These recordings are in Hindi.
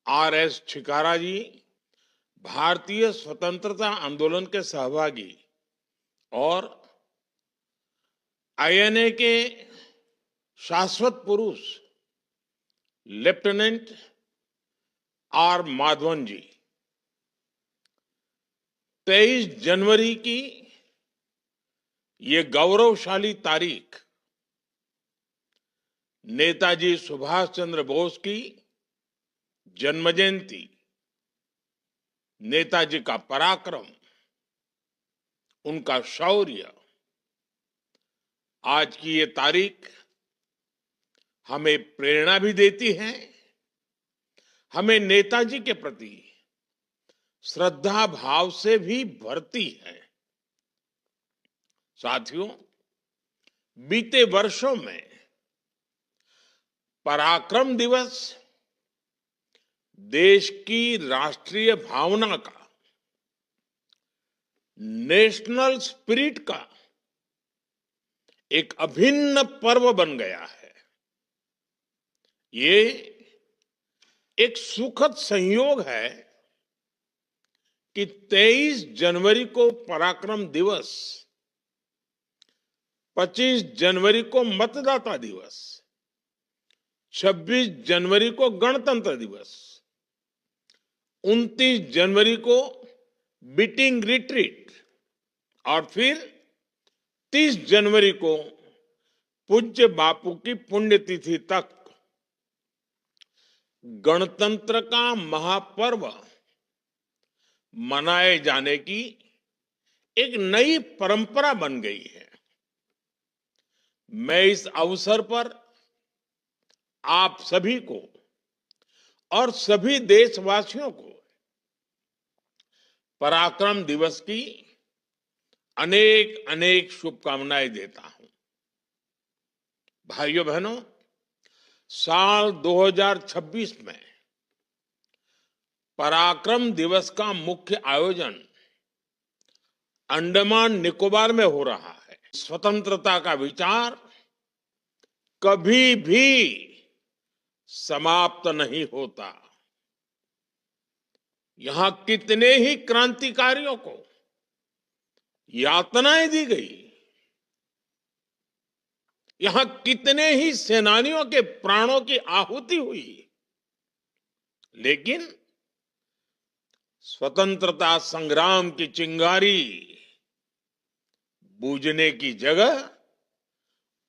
आर.एस. छिकारा जी भारतीय स्वतंत्रता आंदोलन के सहभागी और आईएनए के शाश्वत पुरुष लेफ्टिनेंट आर माधवन जी 23 जनवरी की ये गौरवशाली तारीख नेताजी सुभाष चंद्र बोस की जन्मजयंती, नेताजी का पराक्रम, उनका शौर्य, आज की ये तारीख हमें प्रेरणा भी देती है, हमें नेताजी के प्रति श्रद्धा भाव से भी भरती है। साथियों, बीते वर्षों में पराक्रम दिवस देश की राष्ट्रीय भावना का, नेशनल स्पिरिट का एक अभिन्न पर्व बन गया है। ये एक सुखद संयोग है कि 23 जनवरी को पराक्रम दिवस, 25 जनवरी को मतदाता दिवस, 26 जनवरी को गणतंत्र दिवस, 29 जनवरी को बीटिंग रिट्रीट और फिर 30 जनवरी को पूज्य बापू की पुण्यतिथि तक गणतंत्र का महापर्व मनाए जाने की एक नई परंपरा बन गई है। मैं इस अवसर पर आप सभी को और सभी देशवासियों को पराक्रम दिवस की अनेक अनेक शुभकामनाएं देता हूं। भाइयों बहनों, साल 2026 में पराक्रम दिवस का मुख्य आयोजन अंडमान निकोबार में हो रहा है। स्वतंत्रता का विचार कभी भी समाप्त नहीं होता। यहां कितने ही क्रांतिकारियों को यातनाएं दी गई, यहां कितने ही सेनानियों के प्राणों की आहुति हुई, लेकिन स्वतंत्रता संग्राम की चिंगारी बूझने की जगह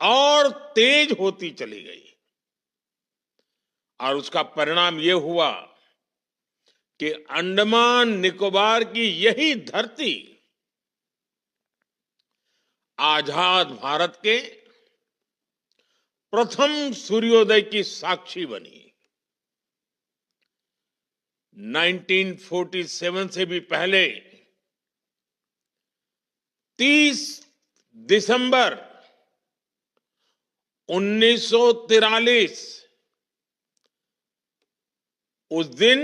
और तेज होती चली गई और उसका परिणाम यह हुआ कि अंडमान निकोबार की यही धरती आजाद भारत के प्रथम सूर्योदय की साक्षी बनी। 1947 से भी पहले 30 दिसंबर 1943 उस दिन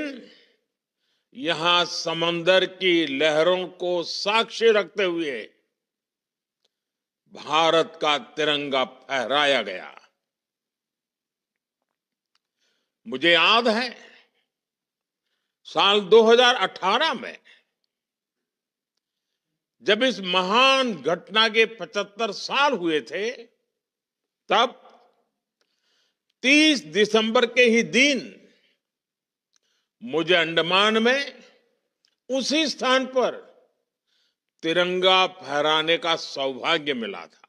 यहां समंदर की लहरों को साक्षी रखते हुए भारत का तिरंगा फहराया गया। मुझे याद है साल 2018 में जब इस महान घटना के 75 साल हुए थे, तब 30 दिसंबर के ही दिन मुझे अंडमान में उसी स्थान पर तिरंगा फहराने का सौभाग्य मिला था।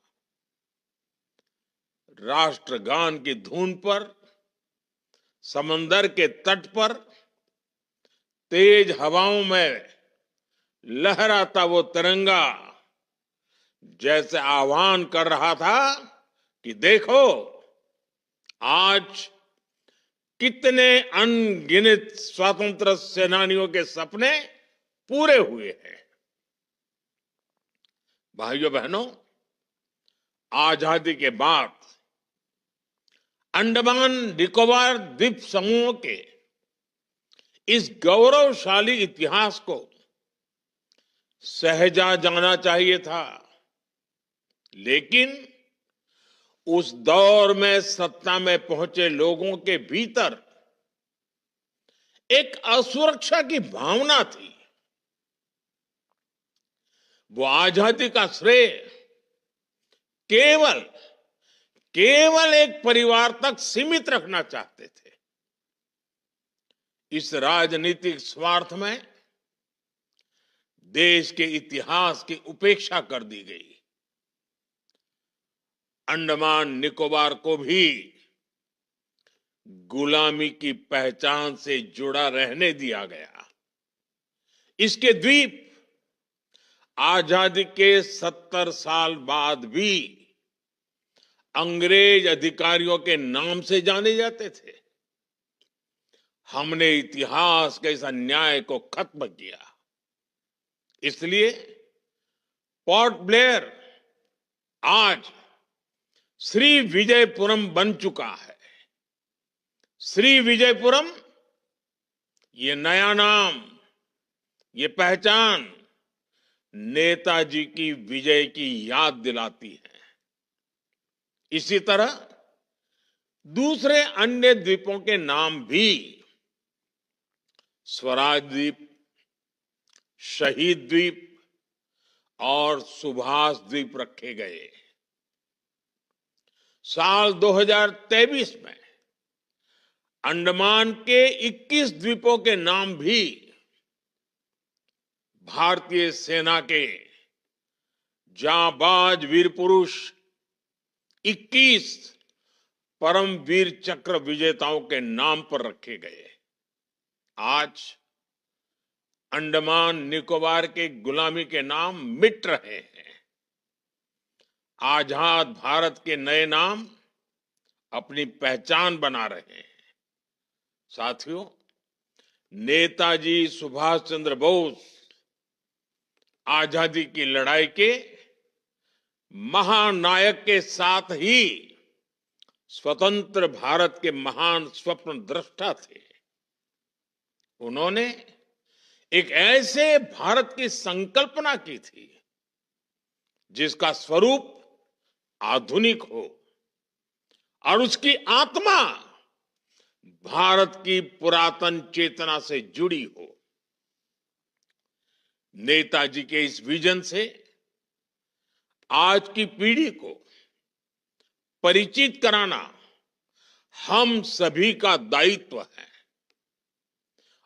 राष्ट्रगान की धुन पर समंदर के तट पर तेज हवाओं में लहराता वो तिरंगा जैसे आह्वान कर रहा था कि देखो, आज कितने अनगिनत स्वतंत्र सेनानियों के सपने पूरे हुए हैं। भाइयों बहनों, आजादी के बाद अंडमान निकोबार द्वीप समूह के इस गौरवशाली इतिहास को सहेजा जाना चाहिए था, लेकिन उस दौर में सत्ता में पहुंचे लोगों के भीतर एक असुरक्षा की भावना थी। वो आजादी का श्रेय केवल केवल एक परिवार तक सीमित रखना चाहते थे। इस राजनीतिक स्वार्थ में देश के इतिहास की उपेक्षा कर दी गई। अंडमान निकोबार को भी गुलामी की पहचान से जुड़ा रहने दिया गया। इसके द्वीप आजादी के 70 साल बाद भी अंग्रेज अधिकारियों के नाम से जाने जाते थे। हमने इतिहास के इस अन्याय को खत्म किया। इसलिए पोर्ट ब्लेयर आज श्री विजयपुरम बन चुका है। श्री विजयपुरम, ये नया नाम, ये पहचान नेताजी की विजय की याद दिलाती है। इसी तरह दूसरे अन्य द्वीपों के नाम भी स्वराज द्वीप, शहीद द्वीप और सुभाष द्वीप रखे गए। साल 2023 में अंडमान के 21 द्वीपों के नाम भी भारतीय सेना के जांबाज वीर पुरुष 21 परम वीर चक्र विजेताओं के नाम पर रखे गए। आज अंडमान निकोबार के गुलामी के नाम मिट रहे हैं। आजाद भारत के नए नाम अपनी पहचान बना रहे हैं। साथियों, नेताजी सुभाष चंद्र बोस आजादी की लड़ाई के महानायक के साथ ही स्वतंत्र भारत के महान स्वप्न दृष्टा थे। उन्होंने एक ऐसे भारत की संकल्पना की थी जिसका स्वरूप आधुनिक हो और उसकी आत्मा भारत की पुरातन चेतना से जुड़ी हो। नेताजी के इस विजन से आज की पीढ़ी को परिचित कराना हम सभी का दायित्व है।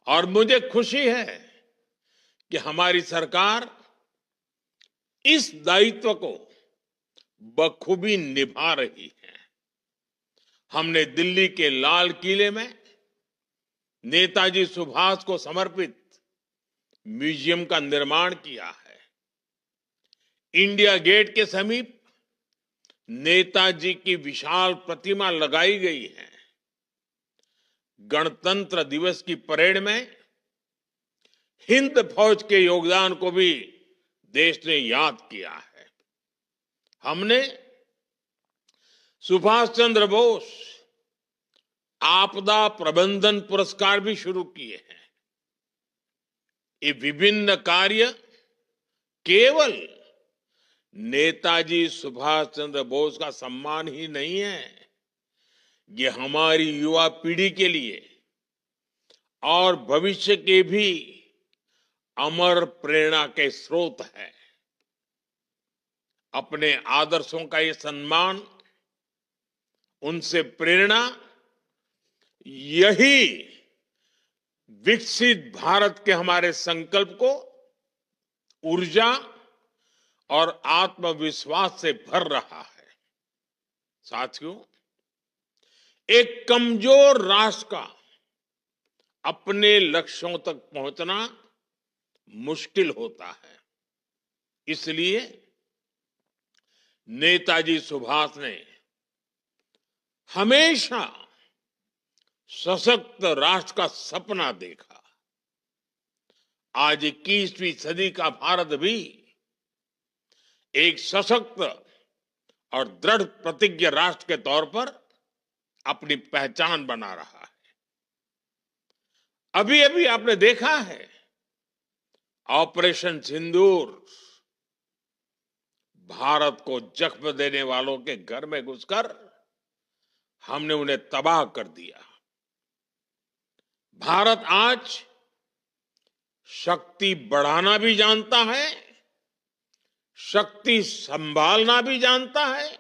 और मुझे खुशी है कि हमारी सरकार इस दायित्व को बखूबी निभा रही है। हमने दिल्ली के लाल किले में नेताजी सुभाष को समर्पित म्यूजियम का निर्माण किया है। इंडिया गेट के समीप नेताजी की विशाल प्रतिमा लगाई गई है। गणतंत्र दिवस की परेड में हिंद फौज के योगदान को भी देश ने याद किया है। हमने सुभाष चंद्र बोस आपदा प्रबंधन पुरस्कार भी शुरू किए हैं। ये विभिन्न कार्य केवल नेताजी सुभाष चंद्र बोस का सम्मान ही नहीं है, ये हमारी युवा पीढ़ी के लिए और भविष्य के भी अमर प्रेरणा के स्रोत है। अपने आदर्शों का ये सम्मान, उनसे प्रेरणा, यही विकसित भारत के हमारे संकल्प को ऊर्जा और आत्मविश्वास से भर रहा है। साथियों, एक कमजोर राष्ट्र का अपने लक्ष्यों तक पहुंचना मुश्किल होता है। इसलिए नेताजी सुभाष ने हमेशा सशक्त राष्ट्र का सपना देखा। आज 21वीं सदी का भारत भी एक सशक्त और दृढ़ प्रतिज्ञ राष्ट्र के तौर पर अपनी पहचान बना रहा है। अभी अभी आपने देखा है, ऑपरेशन सिंदूर भारत को जख्म देने वालों के घर में घुसकर हमने उन्हें तबाह कर दिया। भारत आज शक्ति बढ़ाना भी जानता है, शक्ति संभालना भी जानता है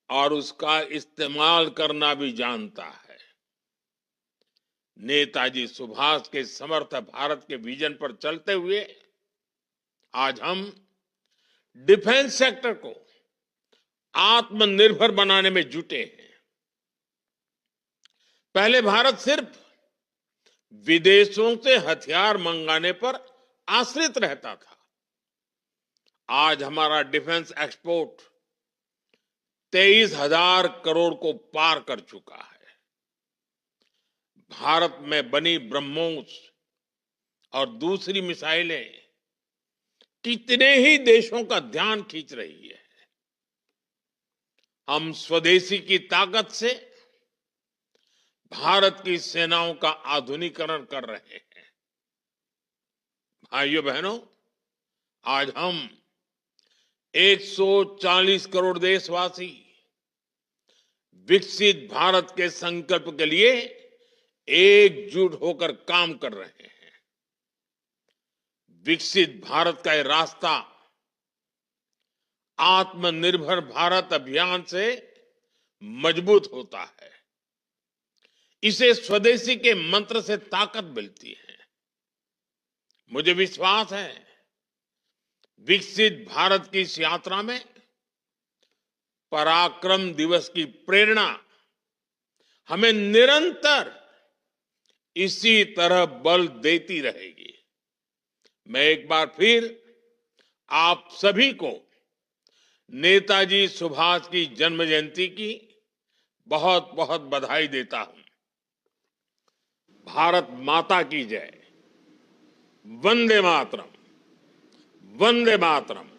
और उसका इस्तेमाल करना भी जानता है। नेताजी सुभाष के समर्थ भारत के विजन पर चलते हुए आज हम डिफेंस सेक्टर को आत्मनिर्भर बनाने में जुटे हैं। पहले भारत सिर्फ विदेशों से हथियार मंगाने पर आश्रित रहता था। आज हमारा डिफेंस एक्सपोर्ट 23,000 करोड़ को पार कर चुका है। भारत में बनी ब्रह्मोस और दूसरी मिसाइलें कितने ही देशों का ध्यान खींच रही है। हम स्वदेशी की ताकत से भारत की सेनाओं का आधुनिकीकरण कर रहे हैं। भाइयों बहनों, आज हम 140 करोड़ देशवासी विकसित भारत के संकल्प के लिए एकजुट होकर काम कर रहे हैं। विकसित भारत का ये रास्ता आत्मनिर्भर भारत अभियान से मजबूत होता है। इसे स्वदेशी के मंत्र से ताकत मिलती है। मुझे विश्वास है विकसित भारत की इस यात्रा में पराक्रम दिवस की प्रेरणा हमें निरंतर इसी तरह बल देती रहेगी। मैं एक बार फिर आप सभी को नेताजी सुभाष की जन्म जयंती की बहुत बहुत बधाई देता हूं। भारत माता की जय। वंदे मातरम, वंदे मातरम।